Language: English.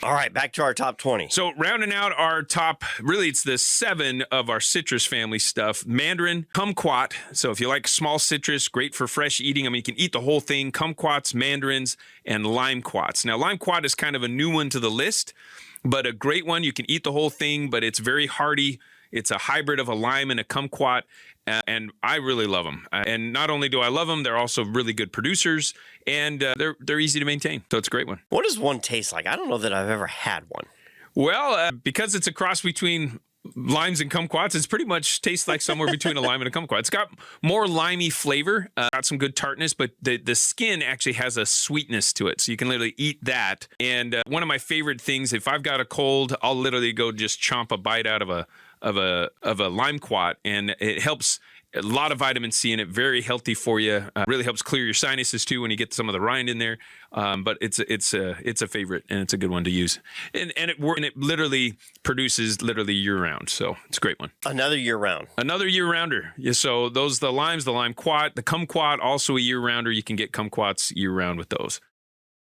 All right, back to our top 20. So rounding out our top, really it's the 7 of our citrus family stuff. Mandarin, kumquat. So if you like small citrus, great for fresh eating. I mean, you can eat the whole thing. Kumquats, mandarins, and limequats. Now, limequat is kind of a new one to the list, but a great one. You can eat the whole thing, but it's very hardy. It's a hybrid of a lime and a kumquat, and I really love them. And not only do I love them, they're also really good producers, and they're easy to maintain. So it's a great one. What does one taste like? I don't know that I've ever had one. Well, because it's a cross between limes and kumquats, it's pretty much tastes like somewhere between a lime and a kumquat. It's got more limey flavor, got some good tartness, but the skin actually has a sweetness to it. So you can literally eat that. And one of my favorite things, if I've got a cold, I'll literally go just chomp a bite out of a limequat, and it helps. A lot of vitamin C in it, very healthy for you. Really helps clear your sinuses too when you get some of the rind in there. But it's a favorite, and it's a good one to use. And it literally produces year round, so it's a great one. Another year round. Another year rounder. Yeah. So those the limes, the limequat, the kumquat, also a year rounder. You can get kumquats year round with those.